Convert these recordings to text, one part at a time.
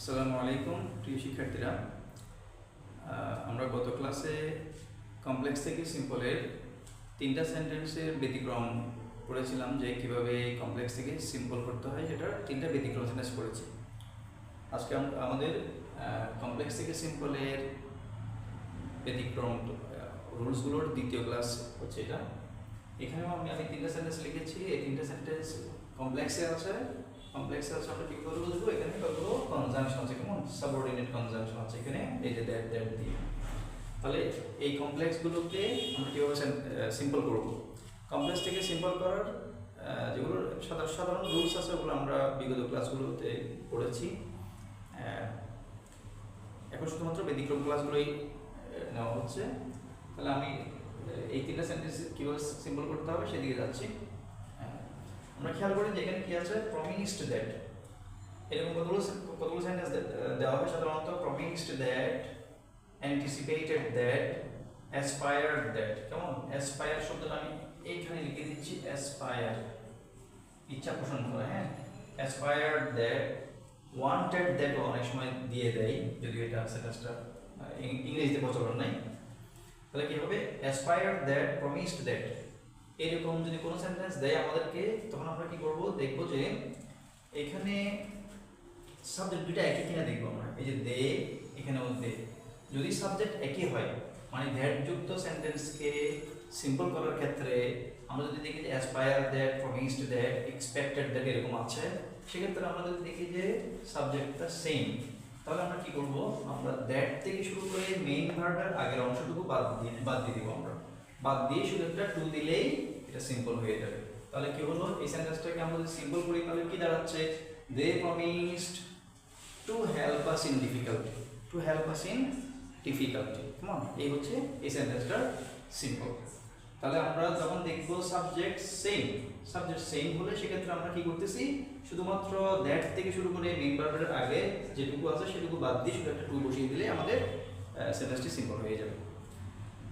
আসসালামু আলাইকুম প্রিয় শিক্ষার্থীরা। আমরা গত ক্লাসে কমপ্লেক্স থেকে সিম্পলের তিনটা সেন্টেন্সের ব্যতিক্রম পড়েছিলাম, যে কীভাবে কমপ্লেক্স থেকে সিম্পল করতে হয়, সেটা তিনটা ব্যতিক্রম সেন্টেন্স পড়েছি। আজকে আমাদের কমপ্লেক্স থেকে সিম্পলের ব্যতিক্রম রুলসগুলোর দ্বিতীয় ক্লাস হচ্ছে এটা। এখানেও আমি তিনটা সেন্টেন্স লিখেছি। এই তিনটা সেন্টেন্স কমপ্লেক্সে আছে। আমরা কি করে বুঝবো? এখানে কতগুলো কনজাংশন আছে, কেমন সাবঅর্ডিনেট কনজাংশন আছে এখানে, এই যে দ্যাট দিয়ে। তাহলে এই কমপ্লেক্সগুলোকে আমরা কীভাবে সিম্পল করব? কমপ্লেক্স থেকে সিম্পল করার যেগুলো সাধারণ রুলস আছে, ওগুলো আমরা বিগত ক্লাসগুলোতে পড়েছি। এখন শুধুমাত্র ব্যতিক্রম ক্লাসগুলোই নেওয়া হচ্ছে। তাহলে আমি এই তিনটা সেন্টেন্স কীভাবে সিম্পল করতে হবে সেদিকে যাচ্ছি। আমরা খেয়াল করি যে এখানে কি আছে, প্রমিসড দ্যাট, এরকম কতগুলো সেন্টেন্স দেওয়া হবে সাধারণত। Promised that, anticipated that, aspired that. কেমন? অ্যাসপায়ার শব্দটা আমি এইখানে লিখে দিচ্ছি, অ্যাসপায়ার, ইচ্ছা পোষণ করে। হ্যাঁ, অ্যাসপায়ার্ড দ্যাট, ওয়ান্টেড দ্যাটও অনেক সময় দিয়ে দেয়, যদিও এটা সেন্টেন্সটা ইংরেজিতে প্রচলন নাই। তাহলে কি হবে? অ্যাসপায়ার্ড দ্যাট, প্রমিসড দ্যাট, এরকম যদি কোনো সেন্টেন্স দেয় আমাদেরকে, তখন আমরা কি করব? দেখব যে এখানে সাবজেক্ট দুটো একই কিনা দেখবো আমরা। এই যে দে, এখানেও দে। যদি সাবজেক্ট একই হয়, মানে দ্যাট যুক্ত সেন্টেন্সকে সিম্পল করার ক্ষেত্রে আমরা যদি দেখি যে aspire that, promised that, expected that এরকম আছে, সেক্ষেত্রে আমরা যদি দেখি যে সাবজেক্টটা সেম, তাহলে আমরা কি করব? আমরা দ্যাট থেকে শুরু করে মেইন ভার্বের আগের অংশটুকু বাদ দিয়ে দিব। আমরা বাদ দিয়ে শুধু একটা টু দিলেই এটা সিম্পল হয়ে যাবে। তাহলে কি হলো? এই সেন্টেন্সটাকে আমরা যদি সিম্পল করি তাহলে কি দাঁড়াচ্ছে? They promised to help us in difficulty, to help us in difficulty. কেমন? এই হচ্ছে এই সেন্টেন্সটার সিম্পল। তাহলে আমরা যখন দেখব সাবজেক্ট সেম হলে সেক্ষেত্রে আমরা কি করতেছি? শুধুমাত্র দ্যাট থেকে শুরু করে মেইন ভার্বের আগে যেটুকু আছে সেটুকু বাদ দিয়ে শুধু একটা টু বসিয়ে দিলে আমাদের সেন্টেন্সটি সিম্পল হয়ে যাবে।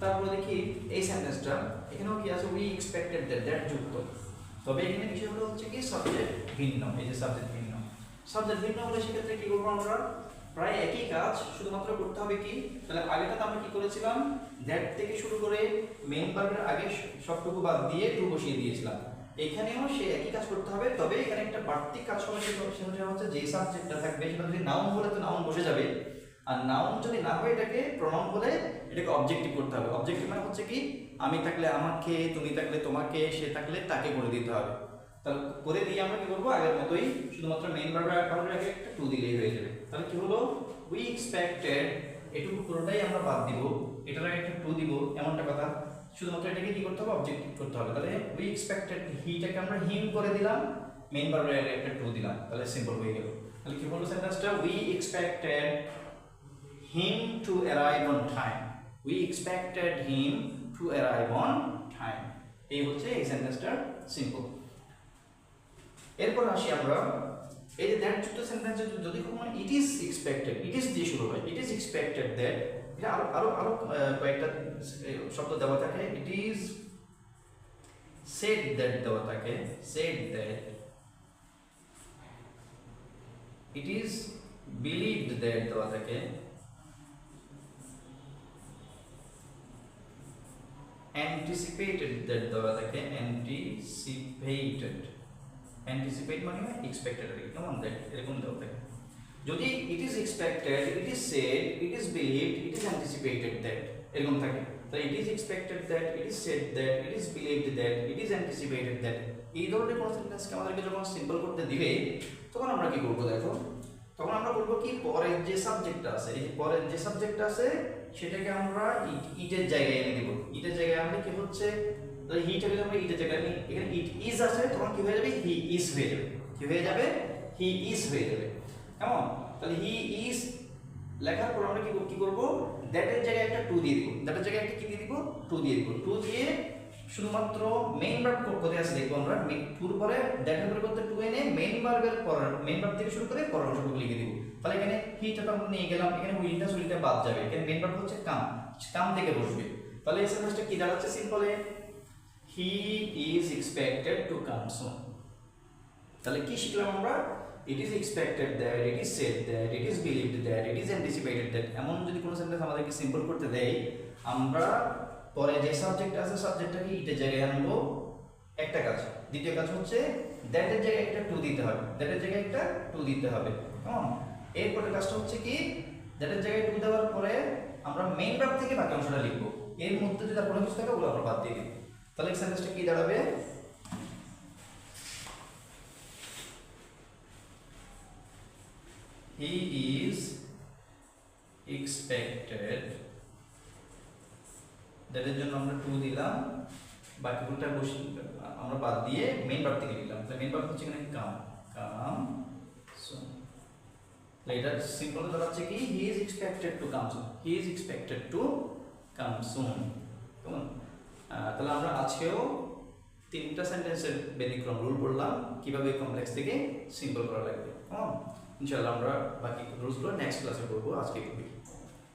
তারপরে দেখি এই সেন্টেন্সটা, এখানেও কি আছে? উই এক্সপেক্টেড দ্যাট যুক্ত। তবে এখানে বিষয়গুলো হচ্ছে কি, সাবজেক্ট ভিন্ন। এই যে সাবজেক্ট ভিন্ন হলে সেক্ষেত্রে কি করবো? আমরা প্রায় একই কাজ, শুধুমাত্র করতে হবে কি, তাহলে আগেটাতে আমরা কি করেছিলাম? দ্যাট থেকে শুরু করে মেইন ভার্বের আগে সবটুকু বাদ দিয়ে টু বসিয়ে দিয়েছিলাম। এখানেও সে একই কাজ করতে হবে। তবে এখানে একটা বাড়তি কাজ হবে, সেটা হচ্ছে যে সাবজেক্টটা থাকবে সেটা যদি নাউন বলে তো নাউন বসে যাবে, আর নাউন যদি না হয় এটাকে প্রনাউন বলে এটাকে অবজেক্টিভ করতে হবে। অবজেক্টিভ মানে হচ্ছে কি, আমি থাকলে আমাকে, তুমি থাকলে তোমাকে, সে থাকলে তাকে করে দিতে হবে। তাহলে করে দিয়ে আমরা কি করবো? আগের মতোই শুধুমাত্র মেইন ভার্বের আগে একটা টু দিলেই হয়ে যাবে। তাহলে কি হলো? উই এক্সপেক্টেড, এটুকু পুরোটাই আমরা বাদ দিব, এটার আগে একটা টু দিব, এমনটা কথা। শুধুমাত্র এটাকে কি করতে হবে? অবজেক্টিভ করতে হবে। তাহলে উই এক্সপেক্টেড, হিটাকে আমরা হিম করে দিলাম, মেইন ভার্বের আগে একটা টু দিলাম, তাহলে সিম্পল হয়ে গেল। তাহলে কি হলো সেন্টেন্সটা? We expected him to arrive on time. We expected him to arrive on time. এই হচ্ছে এই সেন্টেন্সটার সিম্পল। এরপর আসি আমরা এই যে দ্যাট যুক্ত সেন্টেন্সে যদি কোনো ইট ইজ এক্সপেক্টেড, ইট ইজ দিয়ে শুরু হয়, ইট ইজ এক্সপেক্টেড দ্যাট, এটা আরো কয়েকটা শব্দ দেওয়া থাকে। ইট ইজ সেড দ্যাট দেওয়া থাকে, shed that, it is believed that দেওয়া থাকে, anticipated that দেওয়া থাকে, anticipate মানে expected, কেমন? দ্যাট এরকম দেওয়া থাকে। যদি ইট is expected, it is shed, it is believed, it is anticipated that এরকম থাকে, তাহলে ইট is expected that, it is said that, it is believed that, it is anticipated that, এই ধরনের কোনো সেন্টেন্সকে আমাদেরকে যখন সিম্পল করতে দিবে, তখন আমরা কি করবো? দেখো, তখন আমরা বলবো কি, পরের যে সাবজেক্টটা আছে, এই যে পরের যে সাবজেক্টটা আছে সেটাকে আমরা ইটের জায়গায় এনে দেব। ইটের জায়গায় আনলে কি হচ্ছে? হিটাকে আমরা ইটের জায়গায়, এখানে ইট ইজ আছে, তখন কি হয়ে যাবে? হি ইজ হয়ে যাবে। কি হয়ে যাবে? হি ইজ হয়ে যাবে। কেমন? তাহলে হি ইজ লেখার পর আমরা কি করব? দ্যাটের জায়গায় একটা টু দিয়ে দিব, দ্যাটের জায়গায় একটা কি দিয়ে দিব? টু দিয়ে দিব। টু দিয়ে শুধুমাত্র মেইন ভার্ব কোথায় আছে দেখবো আমরা। টুর পরে দ্যাটের পরিবর্তে টু এনে মেইন ভার্বের পরের, মেইন ভার্ব থেকে শুরু করে পরের অংশটুকু লিখে দিব। তাহলে এখানে হিটা তো আমরা নিয়ে গেলাম, এখানে উইলটা বাদ যাবে, এখানে মেইন ভার্ব হচ্ছে কাম থেকে বসবে। তাহলে এই সেন্টেন্সটা কি দাঁড়াচ্ছে সিম্পলে? He is expected to come soon. তাহলে কি শিখলাম আমরা? It is expected that, it is said that, it is believed that, it is anticipated that, এমন যদি কোনো সেন্টেন্স আমাদেরকে সিম্পল করতে দেয়, আমরা পরে যে সাবজেক্ট আছে সাবজেক্টটাকে ইটের জায়গায় আনবো, একটা কাজ। দ্বিতীয় কাজ হচ্ছে দ্যাটের জায়গায় একটা টু দিতে হবে, দ্যাটের জায়গায় একটা টু দিতে হবে। এরপরে কাজটা হচ্ছে কি, দ্যাটের জায়গায় টু দেওয়ার পরে আমরা মেইন ভার্ব থেকে বাকি অংশটা লিখবো, এর মধ্যে যদি কোনো কিছু থাকে ওগুলো আমরা বাদ দিয়ে দিব। তাহলে এই সেন্টেন্সটা কি দাঁড়াবে, হি ইজ এক্সপেক্টেড, দ্যাটের জন্য আমরা টু দিলাম, বাকিগুলোটা বসে আমরা বাদ দিয়ে মেইন ভার্ব থেকে লিখলাম। তাহলে মেইন ভার্ব হচ্ছে এখানে কাম, কাম সুন। তাহলে এটা সিম্পল দাঁড়াচ্ছে কি, he is expected to come soon, he is expected to come soon. কেমন? তাহলে আমরা আজকেও তিনটা সেন্টেন্সের ব্যতিক্রম রুল পড়লাম, কিভাবে কমপ্লেক্স থেকে সিম্পল করা লাগবে। কেমন? ইনশাআল্লাহ আমরা বাকি রুলসগুলো নেক্সট ক্লাসে পড়বো, আজকে